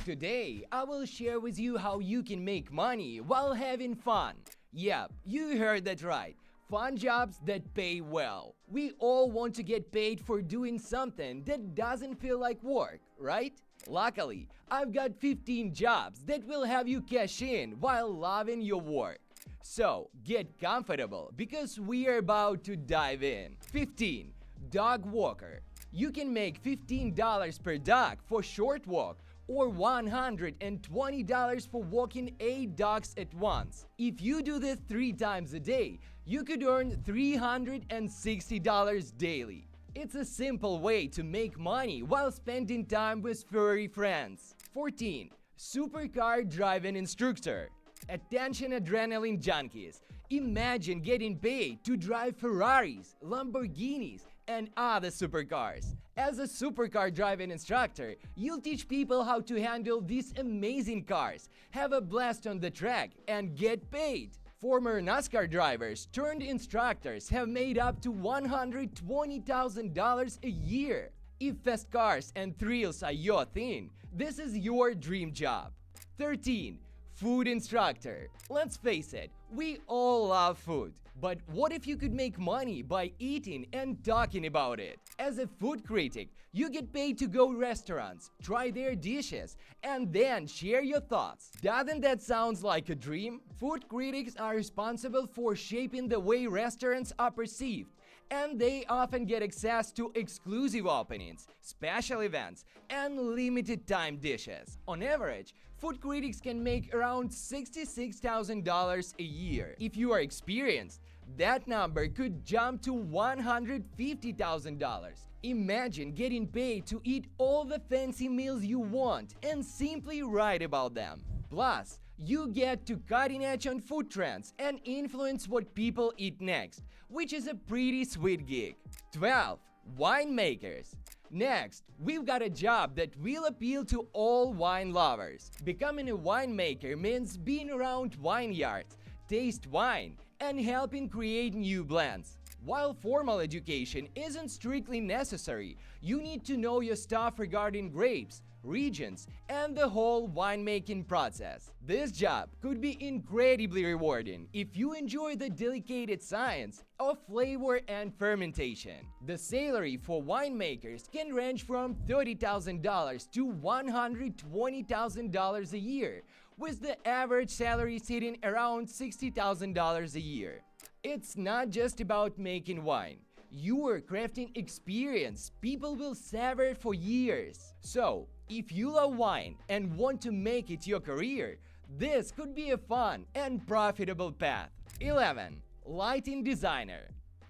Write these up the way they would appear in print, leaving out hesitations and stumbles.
Today, I will share with you how you can make money while having fun. Yep, you heard that right. Fun jobs that pay well. We all want to get paid for doing something that doesn't feel like work, right? Luckily, I've got 15 jobs that will have you cash in while loving your work. So, get comfortable because we are about to dive in. 15. Dog walker. You can make $15 per dog for short walk or $120 for walking 8 dogs at once. If you do this 3 times a day, you could earn $360 daily. It's a simple way to make money while spending time with furry friends. 14. Supercar driving instructor. Attention adrenaline junkies. Imagine getting paid to drive Ferraris, Lamborghinis, and other supercars. As a supercar driving instructor, you'll teach people how to handle these amazing cars, have a blast on the track, and get paid. Former NASCAR drivers turned instructors have made up to $120,000 a year. If fast cars and thrills are your thing, this is your dream job. 13. Food instructor. Let's face it, we all love food. But what if you could make money by eating and talking about it? As a food critic, you get paid to go restaurants, try their dishes, and then share your thoughts. Doesn't that sound like a dream? Food critics are responsible for shaping the way restaurants are perceived, and they often get access to exclusive openings, special events, and limited time dishes. On average, food critics can make around $66,000 a year. If you are experienced, that number could jump to $150,000. Imagine getting paid to eat all the fancy meals you want and simply write about them. Plus, you get to cutting edge on food trends and influence what people eat next, which is a pretty sweet gig. 12. Winemakers. Next, we've got a job that will appeal to all wine lovers. Becoming a winemaker means being around vineyards, taste wine, and helping create new blends. While formal education isn't strictly necessary, you need to know your stuff regarding grapes, regions, and the whole winemaking process. This job could be incredibly rewarding if you enjoy the delicate science of flavor and fermentation. The salary for winemakers can range from $30,000 to $120,000 a year, with the average salary sitting around $60,000 a year. It's not just about making wine. You are crafting experience people will savor for years. So, if you love wine and want to make it your career, this could be a fun and profitable path. 11. Lighting designer.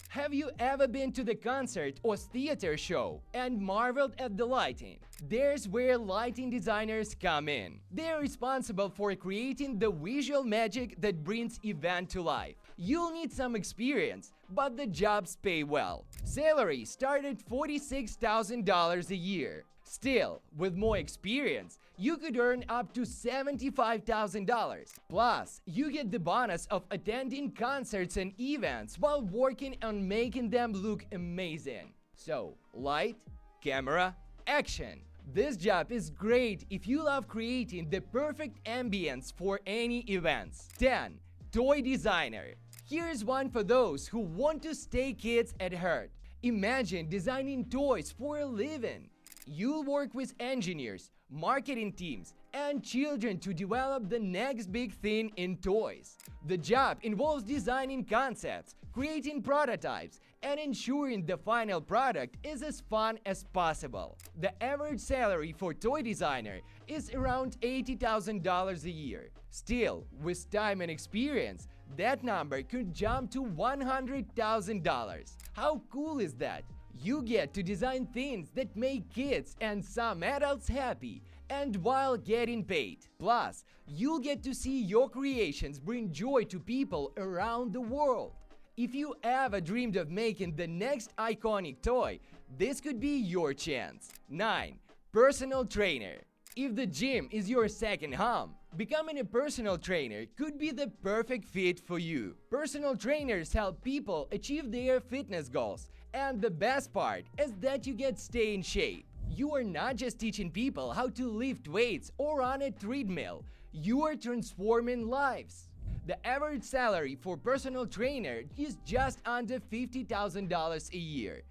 Have you ever been to the concert or theater show and marveled at the lighting? There's where lighting designers come in. They're responsible for creating the visual magic that brings event to life. You'll need some experience, but the jobs pay well. Salary start at $46,000 a year. Still, with more experience, you could earn up to $75,000. Plus, you get the bonus of attending concerts and events while working on making them look amazing. So, light, camera, action! This job is great if you love creating the perfect ambience for any events. 10. Toy designer. Here's one for those who want to stay kids at heart. Imagine designing toys for a living. You'll work with engineers, marketing teams, and children to develop the next big thing in toys. The job involves designing concepts, creating prototypes, and ensuring the final product is as fun as possible. The average salary for toy designer is around $80,000 a year. Still, with time and experience, that number could jump to $100,000. How cool is that? You get to design things that make kids and some adults happy, and while getting paid. Plus, you'll get to see your creations bring joy to people around the world. If you ever dreamed of making the next iconic toy, this could be your chance. 9. Personal trainer. If the gym is your second home, becoming a personal trainer could be the perfect fit for you. Personal trainers help people achieve their fitness goals, and the best part is that you get stay in shape. You are not just teaching people how to lift weights or run a treadmill, you are transforming lives. The average salary for personal trainer is just under $50,000 a year.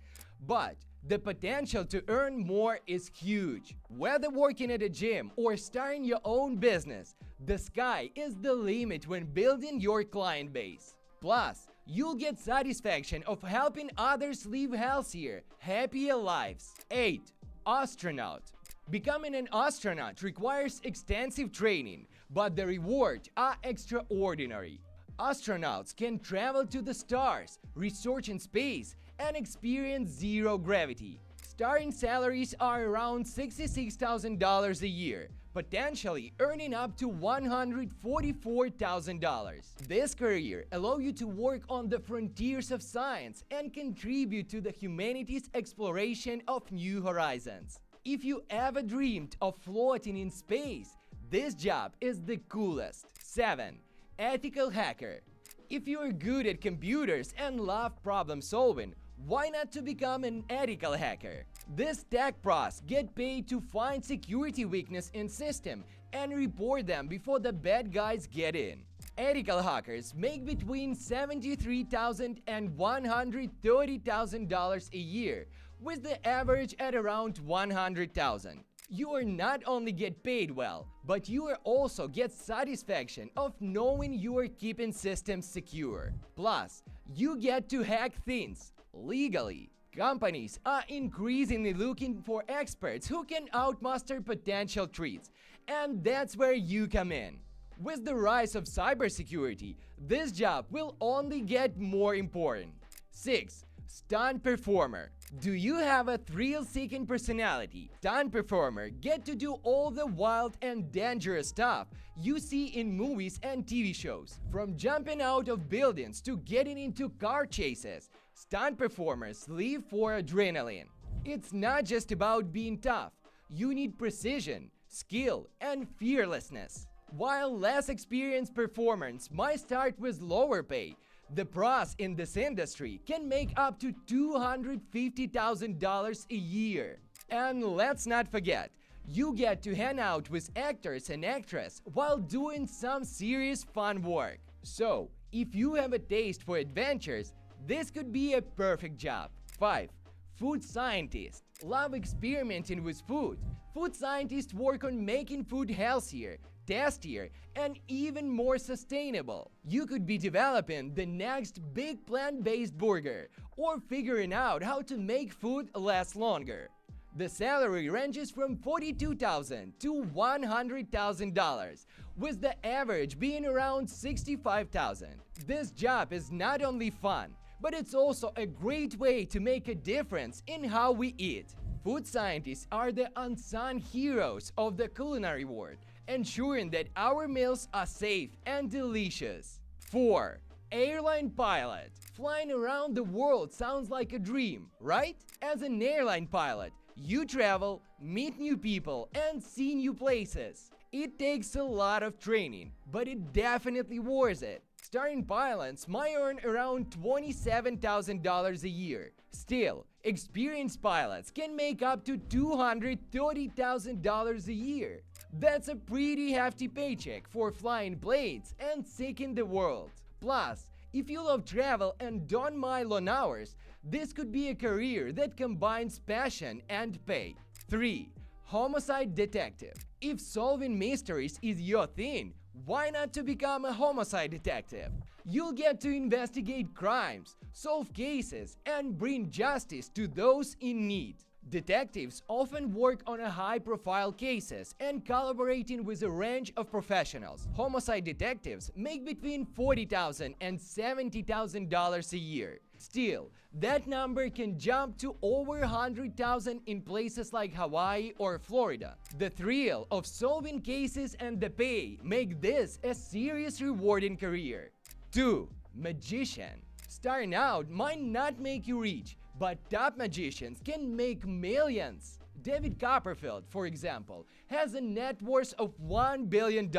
But the potential to earn more is huge. Whether working at a gym or starting your own business, the sky is the limit when building your client base. Plus, you'll get satisfaction of helping others live healthier, happier lives. 8. Astronaut. Becoming an astronaut requires extensive training, but the rewards are extraordinary. Astronauts can travel to the stars, research in space, and experience zero gravity. Starting salaries are around $66,000 a year, potentially earning up to $144,000. This career allows you to work on the frontiers of science and contribute to the humanity's exploration of new horizons. If you ever dreamed of floating in space, this job is the coolest. 7. Ethical hacker. If you're good at computers and love problem solving, why not to become an ethical hacker? These tech pros get paid to find security weakness in system and report them before the bad guys get in. Ethical hackers make between $73,000 and $130,000 a year, with the average at around $100,000. You are not only get paid well, but you will also get satisfaction of knowing you are keeping systems secure. Plus, you get to hack things legally. Companies are increasingly looking for experts who can outmaster potential threats, and that's where you come in. With the rise of cybersecurity, this job will only get more important. 6. Stunt performer. Do you have a thrill-seeking personality? Stunt performer get to do all the wild and dangerous stuff you see in movies and TV shows. From jumping out of buildings to getting into car chases, stunt performers live for adrenaline. It's not just about being tough. You need precision, skill, and fearlessness. While less experienced performers might start with lower pay, the pros in this industry can make up to $250,000 a year. And let's not forget, you get to hang out with actors and actresses while doing some serious fun work. So, if you have a taste for adventures, this could be a perfect job. 5. Food scientist. Love experimenting with food. Food scientists work on making food healthier, tastier, and even more sustainable. You could be developing the next big plant-based burger or figuring out how to make food last longer. The salary ranges from $42,000 to $100,000, with the average being around $65,000. This job is not only fun, but it's also a great way to make a difference in how we eat. Food scientists are the unsung heroes of the culinary world, ensuring that our meals are safe and delicious. 4. Airline pilot. Flying around the world sounds like a dream, right? As an airline pilot, you travel, meet new people, and see new places. It takes a lot of training, but it definitely worth it. Starting pilots might earn around $27,000 a year. Still, experienced pilots can make up to $230,000 a year. That's a pretty hefty paycheck for flying planes and seeing the world. Plus, if you love travel and don't mind long hours, this could be a career that combines passion and pay. 3. Homicide detective. If solving mysteries is your thing, why not to become a homicide detective? You'll get to investigate crimes, solve cases, and bring justice to those in need. Detectives often work on high-profile cases and collaborating with a range of professionals. Homicide detectives make between $40,000 and $70,000 a year. Still, that number can jump to over $100,000 in places like Hawaii or Florida. The thrill of solving cases and the pay make this a serious rewarding career. 2. Magician. Starting out might not make you rich, but top magicians can make millions. David Copperfield, for example, has a net worth of $1 billion.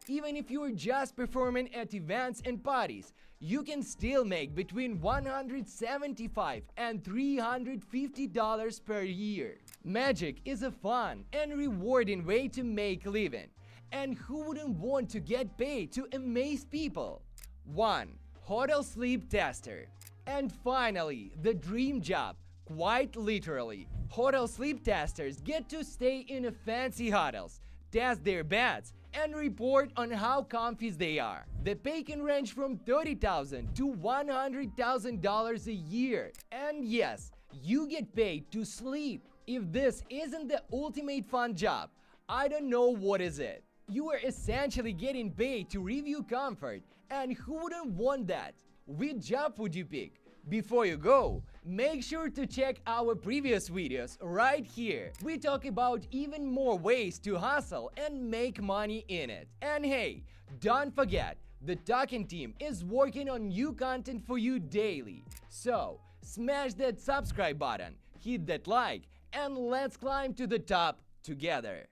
Even if you're just performing at events and parties, you can still make between $175 and $350 per year. Magic is a fun and rewarding way to make a living. And who wouldn't want to get paid to amaze people? 1. Hotel sleep tester. And finally, the dream job. Quite literally, hotel sleep testers get to stay in fancy hotels, test their beds, and report on how comfy they are. The pay can range from $30,000 to $100,000 a year. And yes, you get paid to sleep. If this isn't the ultimate fun job, I don't know what is it. You are essentially getting paid to review comfort, and who wouldn't want that? Which job would you pick? Before you go, make sure to check our previous videos right here. We talk about even more ways to hustle and make money in it. And hey, don't forget, the Token team is working on new content for you daily. So, smash that subscribe button, hit that like, and let's climb to the top together.